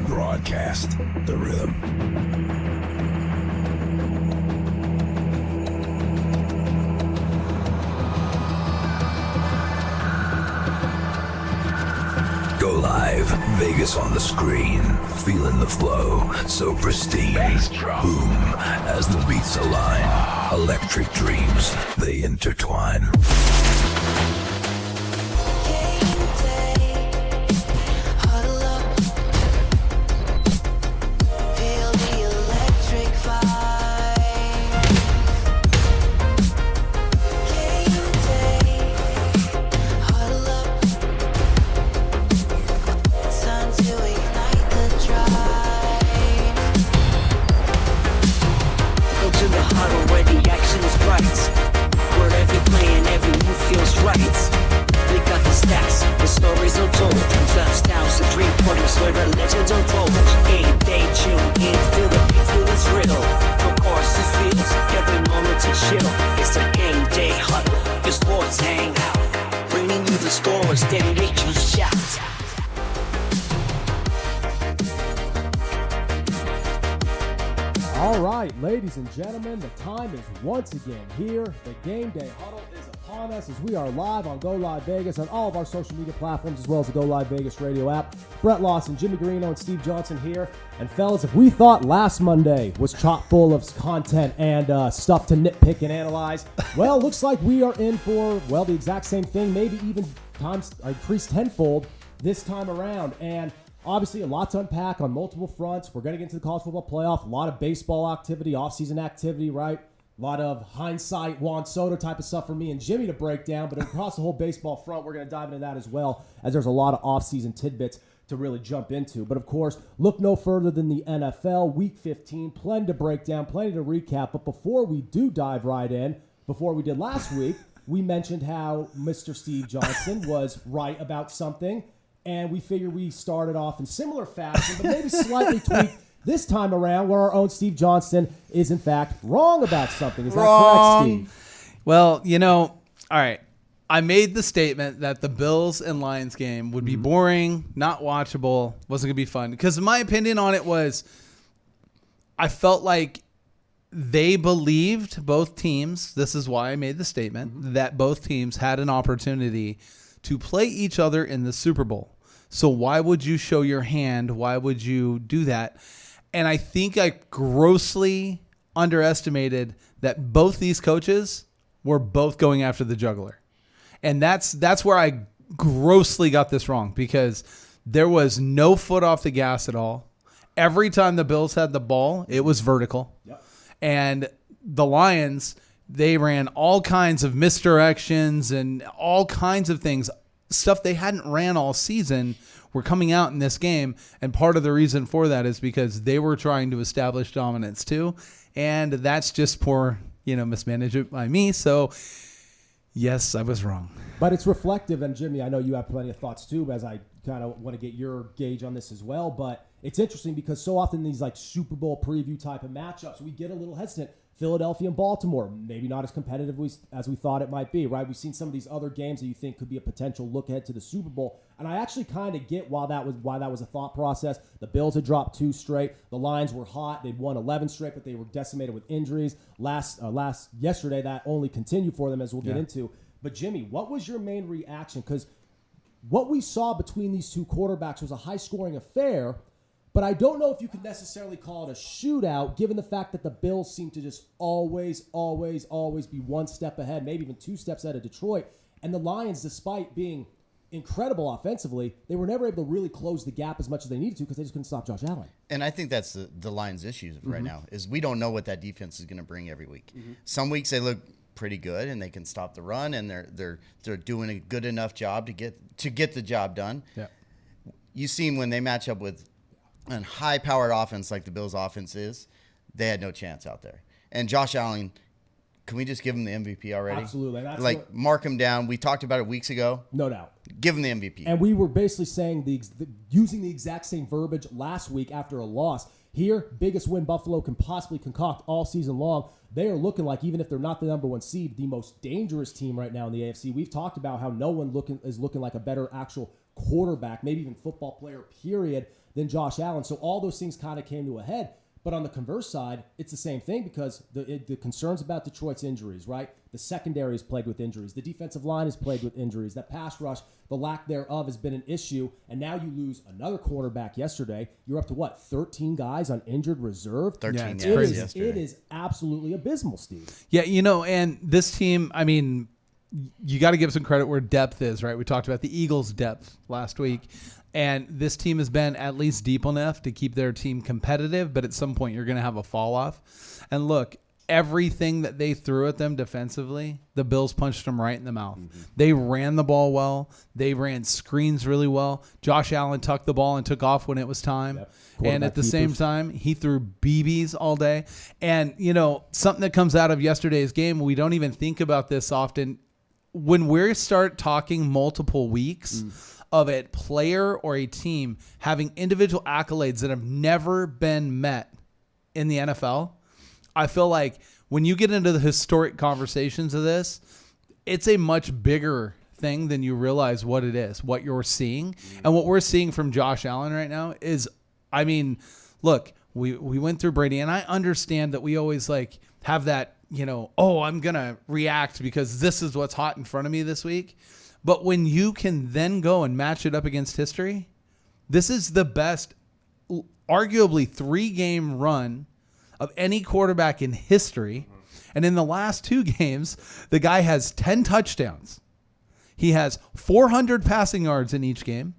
Broadcast the rhythm. Go live, Vegas on the screen, feeling the flow, so pristine. Boom, as the beats align, electric dreams, they intertwine. It's a game day huddle. Your sports hang out, bringing you the scores, dedication shots. All right, ladies and gentlemen, the time is once again here. The Game Day Huddle is upon us as we are live on Go Live Vegas on all of our social media platforms as well as the Go Live Vegas radio app. Brett Lawson, Jimmy Garino, and Steve Johnson here. And fellas, if we thought last Monday was chock full of content and stuff to nitpick and analyze, well, looks like we are in for, well, the exact same thing, maybe even times increased tenfold this time around. And obviously, a lot to unpack on multiple fronts. We're going to get into the college football playoff. A lot of baseball activity, offseason activity, right? A lot of hindsight, Juan Soto type of stuff for me and Jimmy to break down. But across the whole baseball front, we're going to dive into that as well, as there's a lot of offseason tidbits to really jump into. But of course, look no further than the NFL, Week 15. Plenty to break down, plenty to recap. But before we do dive right in, before we did last week, we mentioned how Mr. Steve Johnson was right about something. And we figured we started off in similar fashion, but maybe slightly tweaked this time around, where our own Steve Johnson is, in fact, wrong about something. Is that correct, Steve? Well, all right. I made the statement that the Bills and Lions game would be boring, not watchable, wasn't going to be fun. Because my opinion on it was, I felt like they believed, both teams, this is why I made the statement, that both teams had an opportunity to play each other in the Super Bowl. So why would you show your hand? Why would you do that? And I think I grossly underestimated that both these coaches were both going after the juggler. And that's where I grossly got this wrong, because there was no foot off the gas at all. Every time the Bills had the ball, it was vertical. Yep. And the Lions, they ran all kinds of misdirections and all kinds of things. Stuff they hadn't ran all season were coming out in this game. And part of the reason for that is because they were trying to establish dominance too. And that's just poor, mismanagement by me. So yes, I was wrong. But it's reflective. And Jimmy, I know you have plenty of thoughts too, as I kind of want to get your gauge on this as well. But it's interesting because so often these like Super Bowl preview type of matchups, we get a little hesitant. Philadelphia and Baltimore, maybe not as competitive as we thought it might be, right? We've seen some of these other games that you think could be a potential look ahead to the Super Bowl. And I actually kind of get why that was a thought process. The Bills had dropped 2 straight. The Lions were hot. They'd won 11 straight, but they were decimated with injuries. Yesterday, that only continued for them, as we'll get into. But Jimmy, what was your main reaction? Because what we saw between these two quarterbacks was a high-scoring affair, but I don't know if you could necessarily call it a shootout, given the fact that the Bills seem to just always be one step ahead, maybe even 2 steps ahead of Detroit. And the Lions, despite being incredible offensively, they were never able to really close the gap as much as they needed to because they just couldn't stop Josh Allen. And I think that's the Lions' issue right now, is we don't know what that defense is going to bring every week. Some weeks they look pretty good and they can stop the run, and they're doing a good enough job to get the job done. Yeah. You seen when they match up with a high-powered offense like the Bills' offense is, they had no chance out there. And Josh Allen can we just give him the MVP already? Absolutely. That's like, mark him down. We talked about it weeks ago. No doubt. Give him the MVP. And we were basically saying using the exact same verbiage last week after a loss. Here, biggest win Buffalo can possibly concoct all season long. They are looking like, even if they're not the number one seed, the most dangerous team right now in the AFC. We've talked about how no one is looking like a better actual quarterback, maybe even football player, period, than Josh Allen. So all those things kind of came to a head. But on the converse side, it's the same thing because the concerns about Detroit's injuries, right? The secondary is plagued with injuries. The defensive line is plagued with injuries. That pass rush, the lack thereof, has been an issue. And now you lose another quarterback yesterday. You're up to what, 13 guys on injured reserve? 13, yeah, crazy. It is absolutely abysmal, Steve. Yeah, and this team, I mean, you got to give some credit where depth is, right? We talked about the Eagles' depth last week. And this team has been at least deep enough to keep their team competitive, but at some point you're going to have a fall off. And look, everything that they threw at them defensively, the Bills punched them right in the mouth. Mm-hmm. They ran the ball well. They ran screens really well. Josh Allen tucked the ball and took off when it was time. Yep. And at the same time, he threw BBs all day. And, something that comes out of yesterday's game, we don't even think about this often. When we start talking multiple weeks of a player or a team having individual accolades that have never been met in the NFL, I feel like when you get into the historic conversations of this, it's a much bigger thing than you realize what it is, what you're seeing. And what we're seeing from Josh Allen right now is, I mean, look, we went through Brady, and I understand that we always have that, I'm going to react because this is what's hot in front of me this week. But when you can then go and match it up against history, this is the best, arguably 3-game run of any quarterback in history. And in the last 2 games, the guy has 10 touchdowns. He has 400 passing yards in each game.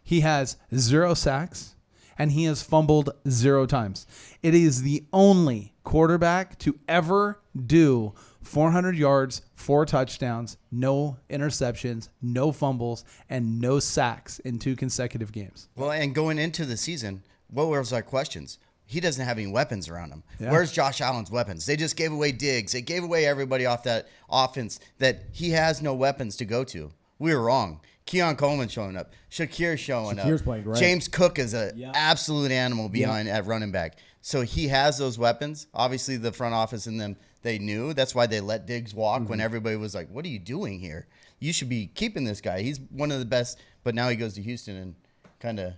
He has 0 sacks, and he has fumbled 0 times. It is the only quarterback to ever do 400 yards, 4 touchdowns, no interceptions, no fumbles, and no sacks in 2 consecutive games. Well, and going into the season, what was our questions? He doesn't have any weapons around him. Yeah. Where's Josh Allen's weapons? They just gave away Diggs. They gave away everybody off that offense that he has no weapons to go to. We were wrong. Keon Coleman showing up. Shakir's showing up. Playing great. James Cook is an absolute animal behind at running back. So he has those weapons. Obviously, the front office and them, they knew. That's why they let Diggs walk when everybody was like, what are you doing here? You should be keeping this guy. He's one of the best. But now he goes to Houston and kind of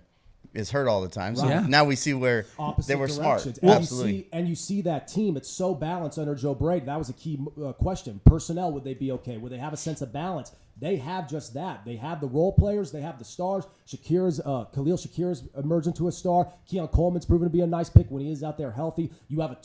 is hurt all the time. So now we see where they were smart. Absolutely. And you see that team. It's so balanced under Joe Brady. That was a key question. Personnel, would they be okay? Would they have a sense of balance? They have just that. They have the role players. They have the stars. Khalil Shakir's emerged into a star. Keon Coleman's proven to be a nice pick when he is out there healthy. You have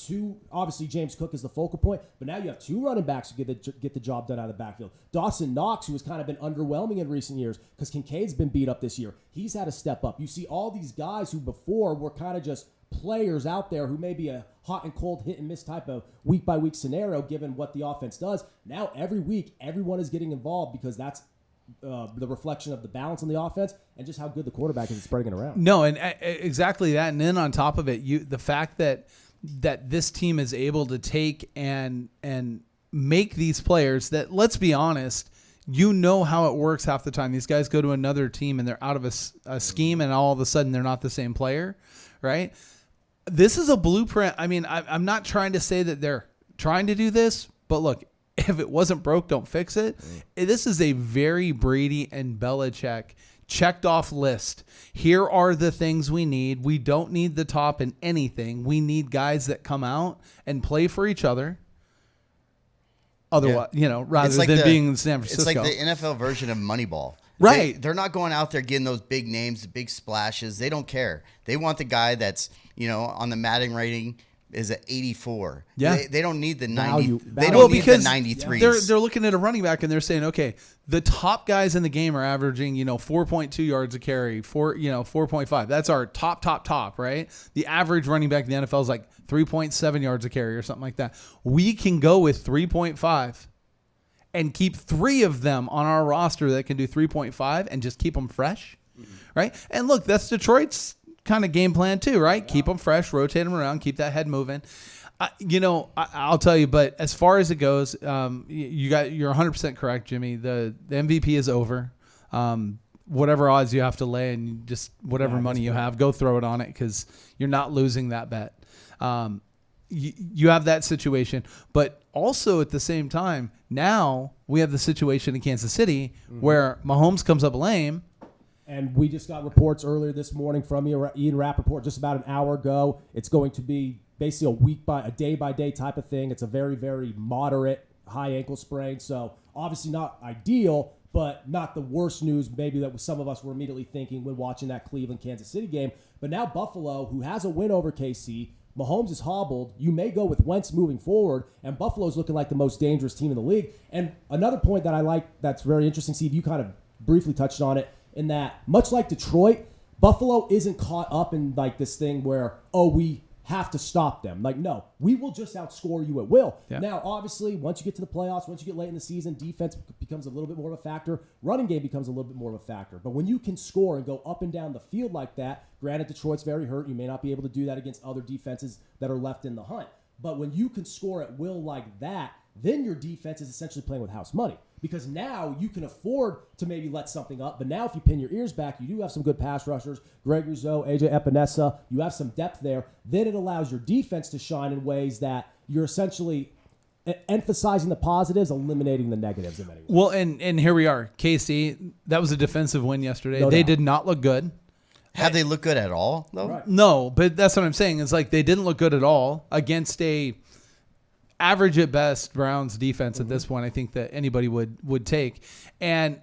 obviously James Cook is the focal point, but now you have 2 running backs who get the job done out of the backfield. Dawson Knox, who has kind of been underwhelming in recent years because Kincaid's been beat up this year. He's had to step up. You see all these guys who before were kind of just players out there who may be a hot and cold hit and miss type of week by week scenario given what the offense does. Now every week everyone is getting involved because that's the reflection of the balance on the offense and just how good the quarterback is spreading it around. No, and exactly that. And then on top of it, the fact that this team is able to take and make these players that, let's be honest, how it works half the time. These guys go to another team and they're out of a scheme and all of a sudden they're not the same player, right? This is a blueprint. I mean, I'm not trying to say that they're trying to do this, but look, if it wasn't broke, don't fix it. This is a very Brady and Belichick checked off list. Here are the things we need. We don't need the top in anything. We need guys that come out and play for each other. Otherwise, rather than being in San Francisco. It's like the NFL version of Moneyball. Right. They're not going out there getting those big names, the big splashes. They don't care. They want the guy that's, on the Madden rating is an 84. Yeah. They don't need the 90. They Value. don't need the 93s. They're looking at a running back and they're saying, okay, the top guys in the game are averaging, 4.2 yards a carry, 4.5. That's our top, right? The average running back in the NFL is like 3.7 yards a carry or something like that. We can go with 3.5 and keep 3 of them on our roster that can do 3.5 and just keep them fresh, right? And look, that's Detroit's kind of game plan too, right? Yeah. Keep them fresh, rotate them around, keep that head moving. I'll tell you, but as far as it goes, you're 100% correct, Jimmy. The MVP is over. Whatever odds you have to lay and just whatever money you have, go throw it on it because you're not losing that bet. You have that situation, but also at the same time, now we have the situation in Kansas City where Mahomes comes up lame. And we just got reports earlier this morning from Ian Rappaport just about an hour ago. It's going to be basically a day-by-day type of thing. It's a very, very moderate high ankle sprain. So obviously not ideal, but not the worst news maybe that some of us were immediately thinking when watching that Cleveland-Kansas City game. But now Buffalo, who has a win over KC, Mahomes is hobbled. You may go with Wentz moving forward, and Buffalo's looking like the most dangerous team in the league. And another point that I like that's very interesting, Steve, you kind of briefly touched on it, in that much like Detroit, Buffalo isn't caught up in like this thing where, we have to stop them. Like, no, we will just outscore you at will. Yeah. Now, obviously, once you get to the playoffs, once you get late in the season, defense becomes a little bit more of a factor. Running game becomes a little bit more of a factor. But when you can score and go up and down the field like that, granted, Detroit's very hurt. You may not be able to do that against other defenses that are left in the hunt. But when you can score at will like that, then your defense is essentially playing with house money. Because now you can afford to maybe let something up. But now if you pin your ears back, you do have some good pass rushers, Greg Rousseau, AJ Epinesa. You have some depth there. Then it allows your defense to shine in ways that you're essentially emphasizing the positives, eliminating the negatives in many ways. Well, and here we are. KC, that was a defensive win yesterday. No they doubt. did not look good. Have they looked good at all, though? Right. No, but that's what I'm saying. It's like they didn't look good at all against a average at best Browns defense at this point. I think that anybody would take, and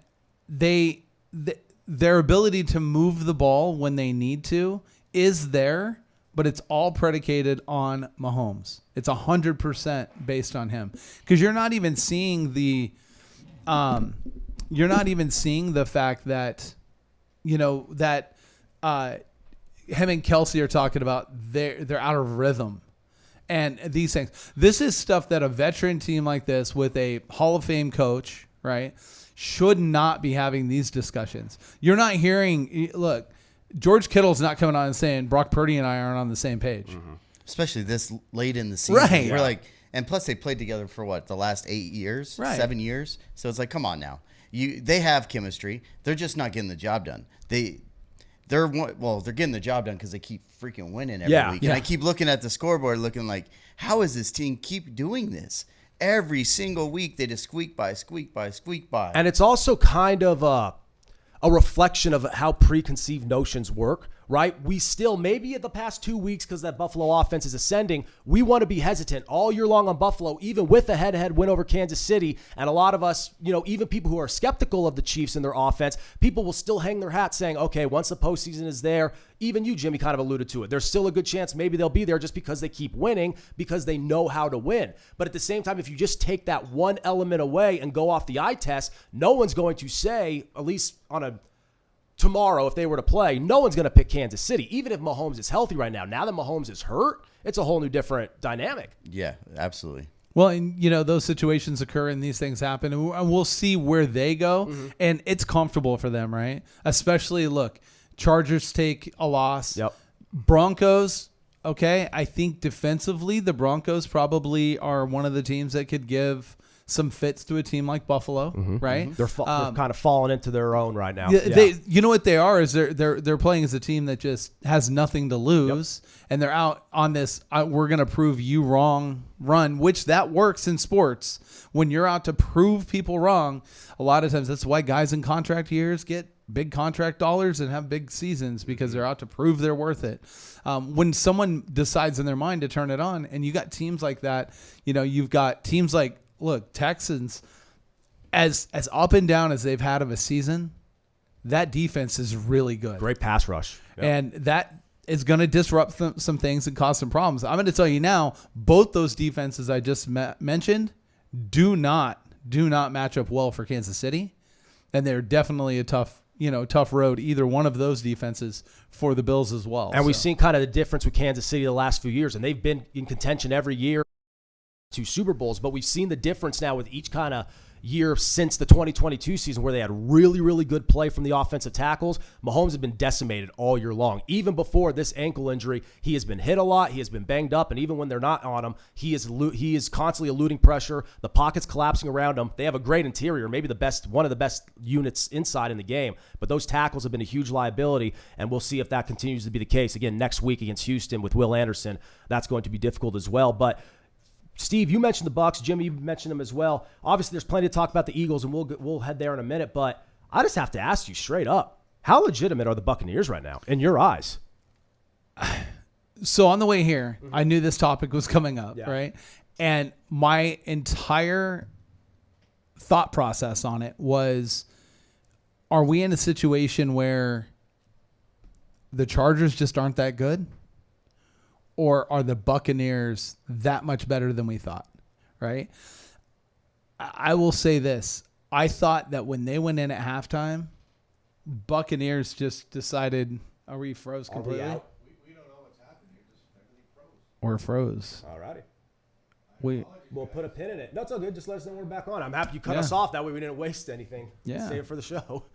their ability to move the ball when they need to is there, but it's all predicated on Mahomes. It's 100% based on him because you're not even seeing the fact that him and Kelsey are talking about they're out of rhythm. And these things, this is stuff that a veteran team like this with a Hall of Fame coach, right, should not be having these discussions. You're not hearing, look, George Kittle's not coming on and saying Brock Purdy and I aren't on the same page. Mm-hmm. Especially this late in the season. Right. We're like, and plus they played together for what, the last 8 years, right. 7 years. So it's like, come on now. They have chemistry. They're just not getting the job done. They're getting the job done because they keep freaking winning every week. And I keep looking at the scoreboard looking like, how is this team keep doing this? Every single week they just squeak by. And it's also kind of a reflection of how preconceived notions work, right? We still, maybe in the past 2 weeks, because that Buffalo offense is ascending, we want to be hesitant all year long on Buffalo, even with a head-to-head win over Kansas City. And a lot of us, even people who are skeptical of the Chiefs and their offense, people will still hang their hat saying, okay, once the postseason is there, even you, Jimmy, kind of alluded to it. There's still a good chance maybe they'll be there just because they keep winning, because they know how to win. But at the same time, if you just take that one element away and go off the eye test, no one's going to say, at least on a tomorrow, if they were to play, no one's going to pick Kansas City, even if Mahomes is healthy right now. Now that Mahomes is hurt, it's a whole new different dynamic. Yeah, absolutely. Well, and those situations occur and these things happen, and we'll see where they go, and it's comfortable for them, right? Especially, look, Chargers take a loss. Yep. Broncos, okay, I think defensively, the Broncos probably are one of the teams that could give some fits to a team like Buffalo, right? They're kind of falling into their own right now. They, what they are is they're playing as a team that just has nothing to lose, and they're out on this we're going to prove you wrong run, which that works in sports. When you're out to prove people wrong, a lot of times that's why guys in contract years get big contract dollars and have big seasons, because they're out to prove they're worth it. When someone decides in their mind to turn it on, and you got teams like that, you've got teams like, look, Texans, as up and down as they've had of a season, that defense is really good. Great pass rush. Yep. And that is going to disrupt some things and cause some problems. I'm going to tell you now, both those defenses I just mentioned do not match up well for Kansas City. And they're definitely a tough road, either one of those defenses for the Bills as well. And we've seen kind of the difference with Kansas City the last few years, and they've been in contention every year to Super Bowls, but we've seen the difference now with each kind of year since the 2022 season where they had really, really good play from the offensive tackles. Mahomes has been decimated all year long. Even before this ankle injury, he has been hit a lot. He has been banged up. And even when they're not on him, he is constantly eluding pressure. The pocket's collapsing around him. They have a great interior, maybe one of the best units inside in the game. But those tackles have been a huge liability, and we'll see if that continues to be the case. Again, next week against Houston with Will Anderson, that's going to be difficult as well. But Steve, you mentioned the Bucs. Jimmy, you mentioned them as well. Obviously, there's plenty to talk about the Eagles, and we'll head there in a minute. But I just have to ask you straight up, how legitimate are the Buccaneers right now in your eyes? So on the way here, I knew this topic was coming up, right? And my entire thought process on it was, are we in a situation where the Chargers just aren't that good? Or are the Buccaneers that much better than we thought, right? I will say this. I thought that when they went in at halftime, Buccaneers just decided, are we froze completely? We don't know what's happening here. Just everything froze. Or froze. All righty. We'll put a pin in it. No, it's all good. Just let us know we're back on. I'm happy you cut us off. That way we didn't waste anything. Yeah. Save it for the show.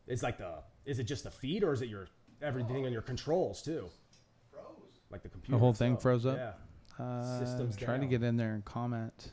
It's like is it just the feed or is it everything on your controls too? Froze. Like the computer. The whole thing froze up? Yeah. Systems trying to get in there and comment.